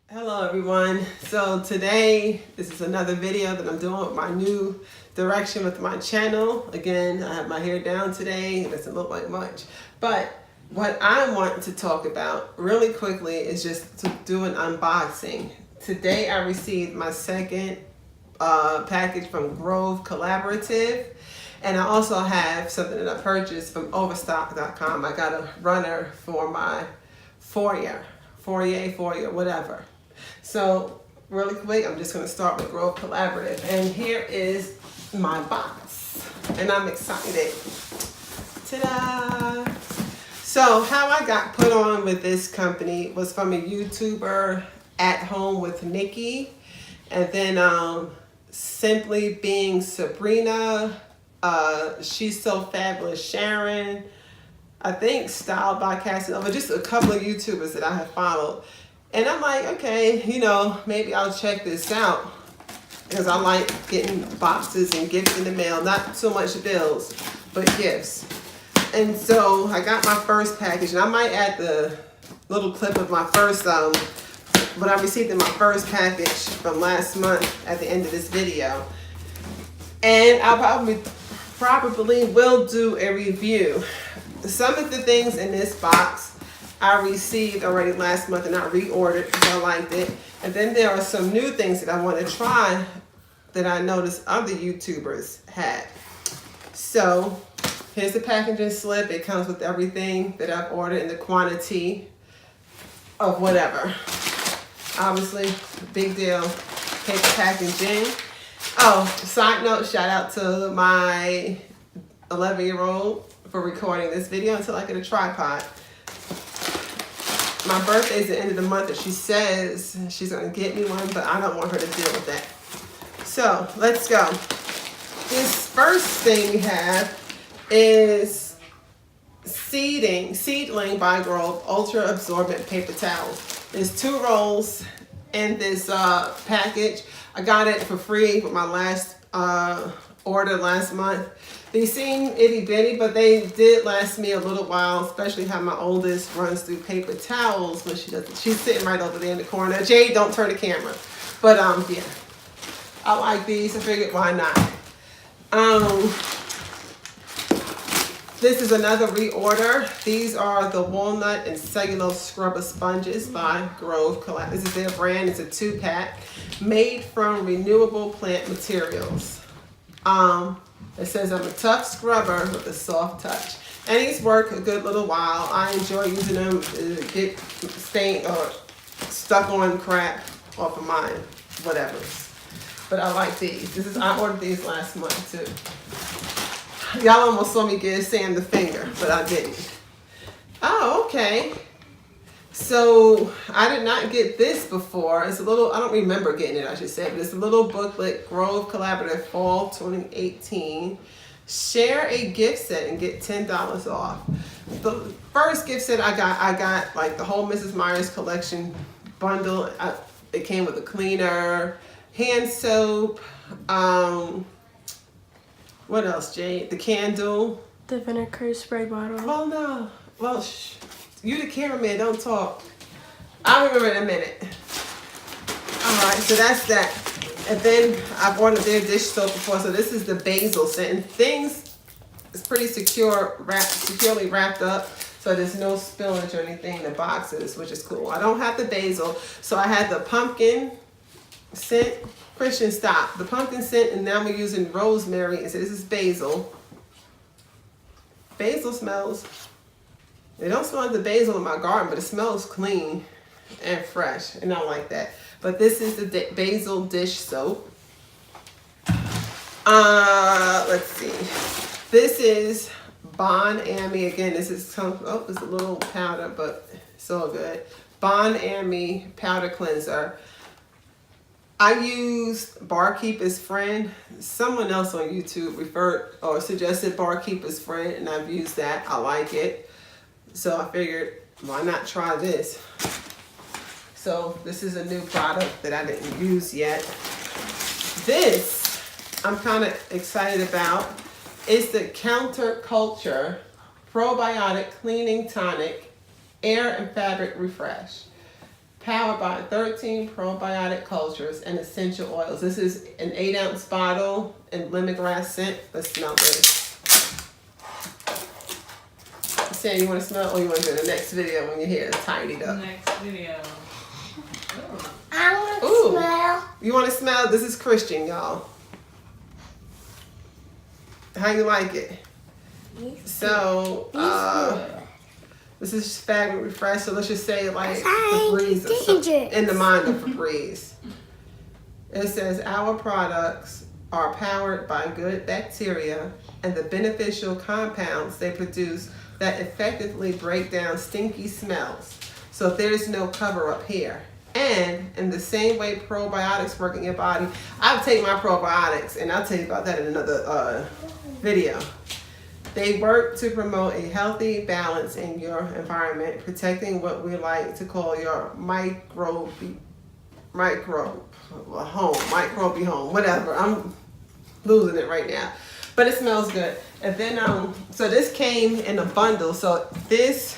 Hello everyone. So today, this is another video that I'm doing with my new direction with my channel. Again, I have my hair down today. It doesn't look like much. But what I want to talk about really quickly is just to do an unboxing. Today I received my second package from Grove Collaborative. And I also have something that I purchased from Overstock.com. I got a runner for my foyer, whatever. So really quick, I'm just going to start with Grove Collaborative. And here is my box. And I'm excited. Ta-da! So how I got put on with this company was from a YouTuber, At Home with Nikki. And then Simply Being Sabrina. She's So Fabulous Sharon. I think Styled by Casanova. Just a couple of YouTubers that I have followed. And I'm like, okay, maybe I'll check this out. Because I like getting boxes and gifts in the mail. Not so much bills, but gifts. And so I got my first package. And I might add the little clip of my first, what I received in my first package from last month at the end of this video. And I probably will do a review. Some of the things in this box I received already last month and I reordered because I liked it. And then there are some new things that I want to try that I noticed other YouTubers had. So here's the packaging slip. It comes with everything that I've ordered in the quantity of whatever. Obviously, big deal, paper packaging. Oh, side note, shout out to my 11-year-old for recording this video until I get a tripod. My birthday is the end of the month and she says she's going to get me one, but I don't want her to deal with that. So let's go. This first thing we have is Seedling by Grove Ultra Absorbent Paper Towels. There's 2 rolls in this package. I got it for free with my last order last month. They seem itty bitty, but they did last me a little while, especially how my oldest runs through paper towels when she doesn't. She's sitting right over there in the corner. Jade, don't turn the camera. But yeah, I like these. I figured why not. This is another reorder. These are the walnut and cellulose scrubber sponges by Grove Collaborative. This is their brand. It's a 2-pack made from renewable plant materials. It says I'm a tough scrubber with a soft touch. And these work a good little while. I enjoy using them to get stained or stuck on crap off of mine, whatever. But I like these. I ordered these last month too. Y'all almost saw me give Sam the finger, but I didn't. Oh, okay. So I did not get this before. It's a little, I don't remember getting it, I should say, but it's a little booklet, Grove Collaborative Fall 2018. Share a gift set and get $10 off. The first gift set I got like the whole Mrs. Myers collection bundle. It came with a cleaner, hand soap, what else, Jade? The candle. The vinegar spray bottle. Oh no. Well, you the cameraman, don't talk. I'll remember in a minute. Alright, so that's that. And then I've ordered their dish soap before, so this is the basil scent. And things is pretty securely wrapped up, so there's no spillage or anything in the boxes, which is cool. I don't have the basil, so I had the pumpkin scent. Christian, stop. The pumpkin scent, and now we're using rosemary. And so this is basil. Basil smells. They don't smell like the basil in my garden, but it smells clean and fresh, and I like that. But this is the basil dish soap. Let's see. This is Bon Ami. Again, this is it's a little powder, but it's all good. Bon Ami powder cleanser. I used Barkeeper's Friend. Someone else on YouTube referred or suggested Barkeeper's Friend, and I've used that. I like it. So I figured, why not try this? So this is a new product that I didn't use yet. This I'm kind of excited about. It's the Counterculture Probiotic Cleaning Tonic Air and Fabric Refresh. Powered by 13 probiotic cultures and essential oils. This is an 8-ounce bottle and lemongrass scent. Let's smell this. Sam, you want to smell, or you want to do the next video when your hair is tidied up? Next video. I want to smell. You want to smell? This is Christian, y'all. How you like it? So, this is Fabric Refresh. So let's just say like Febreze or something, in the mind of Febreze. It says our products are powered by good bacteria and the beneficial compounds they produce that effectively break down stinky smells. So there's no cover up here. And in the same way probiotics work in your body, I'll take my probiotics and I'll tell you about that in another video. They work to promote a healthy balance in your environment, protecting what we like to call your microbe home, whatever. I'm losing it right now. But it smells good. And then, so this came in a bundle. So this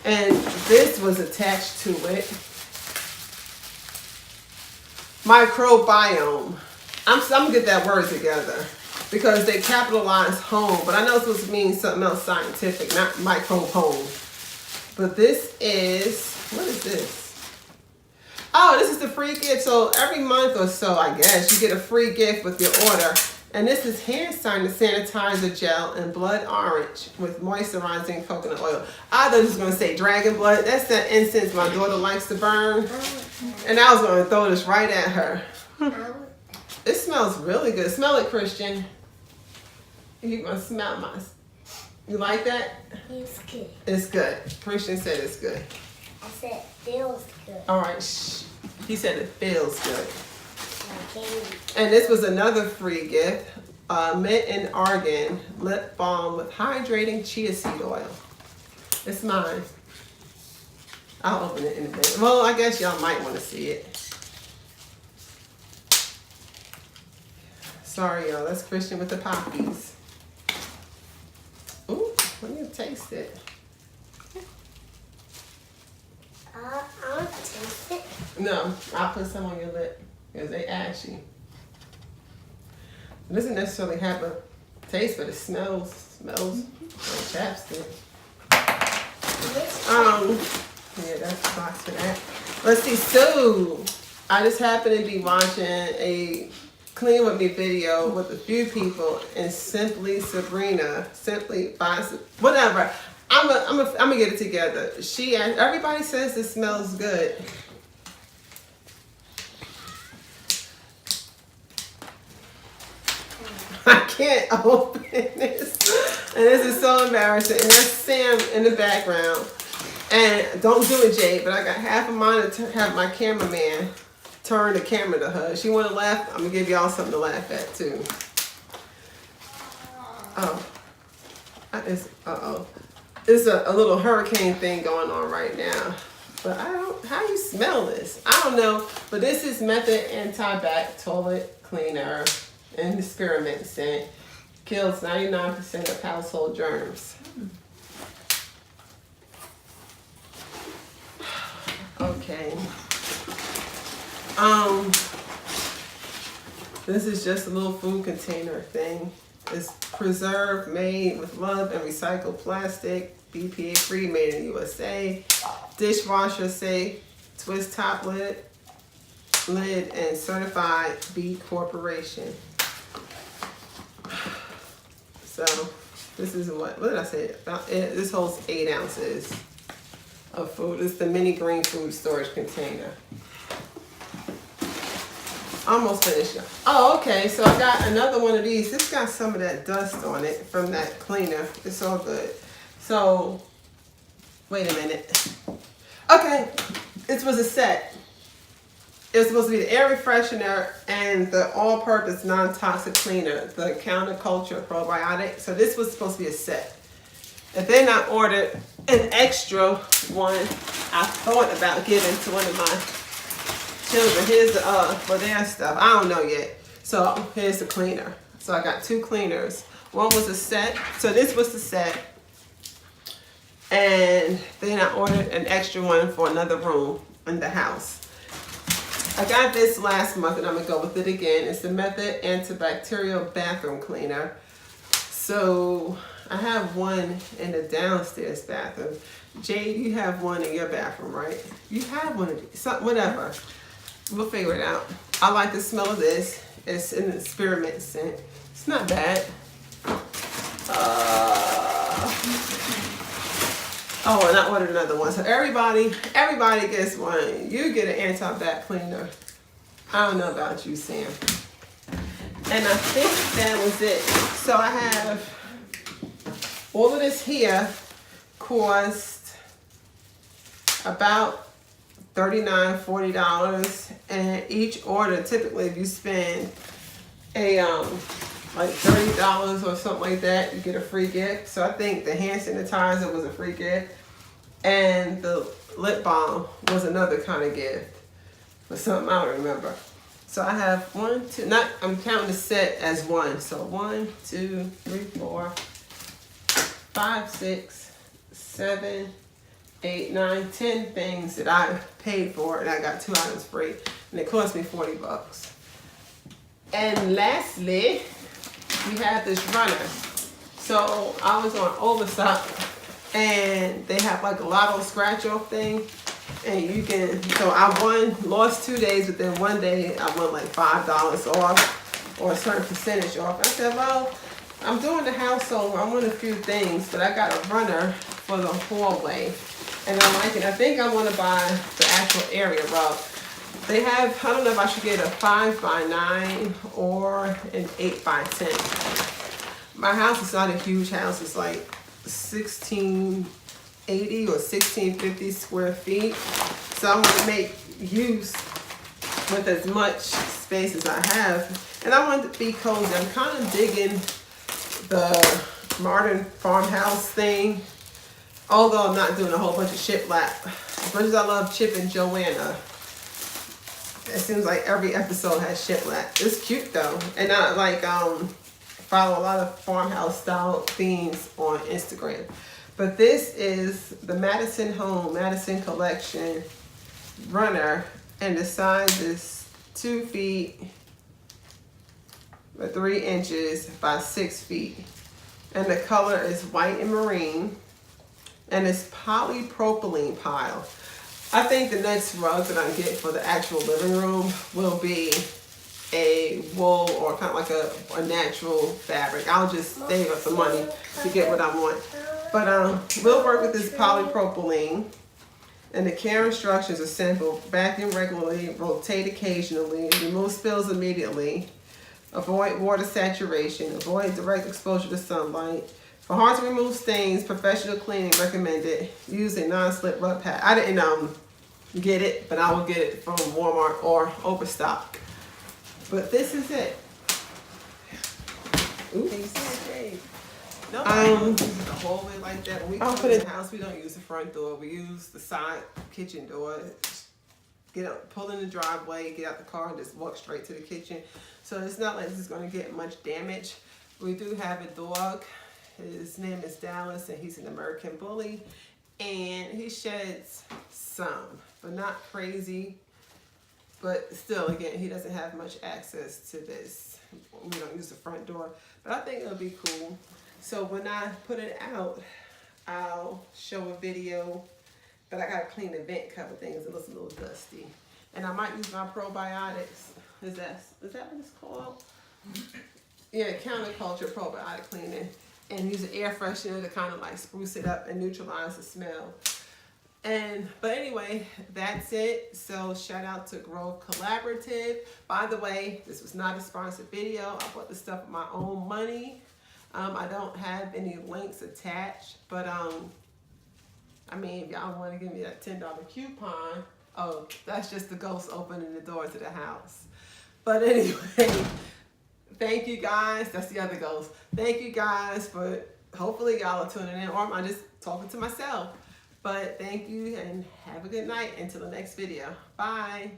and this was attached to it. Microbiome. I'm gonna get that word together because they capitalize home, but I know it's supposed to mean something else scientific, not microbe home. But this is, what is this? Oh, this is the free gift. So every month or so, I guess, you get a free gift with your order. And this is hand sanitizer gel in blood orange with moisturizing coconut oil. I thought this was going to say dragon blood. That's that incense my daughter likes to burn. And I was going to throw this right at her. It smells really good. Smell it, Christian. You're going to smell mine. You like that? It's good. It's good. Christian said it's good. I said it feels good. All right. Shh. He said it feels good. Okay. And this was another free gift. Mint and Argan lip balm with hydrating chia seed oil. It's mine. I'll open it in a minute. Well, I guess y'all might want to see it. Sorry, y'all. That's Christian with the poppies. Ooh, let me taste it. I want to taste it. No, I'll put some on your lip because they ashy. It doesn't necessarily have a taste, but it smells like chapstick. Yeah, that's the box for that. Let's see. So, I just happened to be watching a Clean With Me video with a few people, and Simply by whatever. I'm gonna get it together. Everybody says this smells good. I can't open this, and this is so embarrassing. And that's Sam in the background. And don't do it, Jade, but I got half a mind to have my cameraman turn the camera to her. She want to laugh, I'm gonna give y'all something to laugh at too. It's a little hurricane thing going on right now. But how you smell this? I don't know, but this is Method Anti-Bac Toilet Cleaner and Experiment Scent. Kills 99% of household germs. Okay. This is just a little food container thing. It's preserved, made with love and recycled plastic, BPA free, made in the USA, dishwasher safe, twist top lid, and certified B Corporation. So this is what did I say? This holds 8 ounces of food. It's the mini green food storage container. Almost finished. Oh, okay. So I got another one of these. This got some of that dust on it from that cleaner. It's all good. So, wait a minute. Okay, this was a set. It was supposed to be the air refreshener and the all-purpose non-toxic cleaner, the counterculture probiotic. So this was supposed to be a set. And then I ordered an extra one. I thought about giving to one of my children. Here's for their stuff. I don't know yet. So here's the cleaner. So I got 2 cleaners. One was a set. So this was the set. And then I ordered an extra one for another room. in the house. I got this last month and I'm gonna go with it again. It's the Method Antibacterial Bathroom Cleaner. So I have one in the downstairs bathroom. Jade, you have one in your bathroom, right? You have one of these, whatever. We'll figure it out. I like the smell of this. It's an spearmint scent. It's not bad. Oh, and I ordered another one. So everybody gets one. You get an anti-bac cleaner. I don't know about you, Sam. And I think that was it. So I have all of this here cost about $39, $40, and each order, typically if you spend a like $30 or something like that, you get a free gift. So I think the hand sanitizer was a free gift, and the lip balm was another kind of gift, or something I don't remember. So I have one, two, I'm counting the set as one. So 1, 2, 3, 4, 5, 6, 7, 8, 9, 10 things that I paid for, and I got 2 items free, and it cost me $40. And lastly, we have this runner. So I was on Overstock, and they have like a lotto scratch off thing, and you can, so I lost 2 days, but then one day I won like $5 off or a certain percentage off. I said, well, I'm doing the household, I want a few things, but I got a runner for the hallway, and I like it. I think I want to buy the actual area rug. They have, I don't know if I should get a 5x9 or an 8x10. My house is not a huge house. It's like 1680 or 1650 square feet. So I want to make use with as much space as I have. And I want it to be cozy. I'm kind of digging the modern farmhouse thing. Although I'm not doing a whole bunch of shiplap. As much as I love Chip and Joanna, it seems like every episode has shiplap. It's cute though. And I like follow a lot of farmhouse style themes on Instagram. But this is the Madison Collection runner, and the size is 2 feet or 3 inches by 6 feet. And the color is white and marine, and it's polypropylene pile. I think the next rug that I get for the actual living room will be a wool or kind of like a natural fabric. I'll just save up the money to get what I want. But we'll work with this polypropylene. And the care instructions are simple. Vacuum regularly, rotate occasionally, remove spills immediately, avoid water saturation, avoid direct exposure to sunlight. For hard to remove stains, professional cleaning recommended. Use a non-slip rub pad. I didn't get it, but I will get it from Walmart or Overstock. But this is it. Oops. No, the hallway like that. When we come in the house, we don't use the front door. We use the side kitchen door. Get up, pull in the driveway, get out the car, and just walk straight to the kitchen. So it's not like this is going to get much damage. We do have a dog. His name is Dallas, and he's an American bully. And he sheds some, but not crazy. But still, again, he doesn't have much access to this. We don't use the front door. But I think it'll be cool. So when I put it out, I'll show a video. But I got to clean the vent cover thing because it looks a little dusty. And I might use my probiotics. Is that what it's called? Yeah, counterculture probiotic cleaning. And use an air freshener to kind of like spruce it up and neutralize the smell. But anyway, that's it. So shout out to Grove Collaborative. By the way, this was not a sponsored video. I bought this stuff with my own money. I don't have any links attached, but I mean, if y'all want to give me that $10 coupon, oh, that's just the ghost opening the door to the house. But anyway, thank you guys. That's the other ghost. Thank you guys for, hopefully y'all are tuning in, or am I just talking to myself? But thank you and have a good night until the next video. Bye.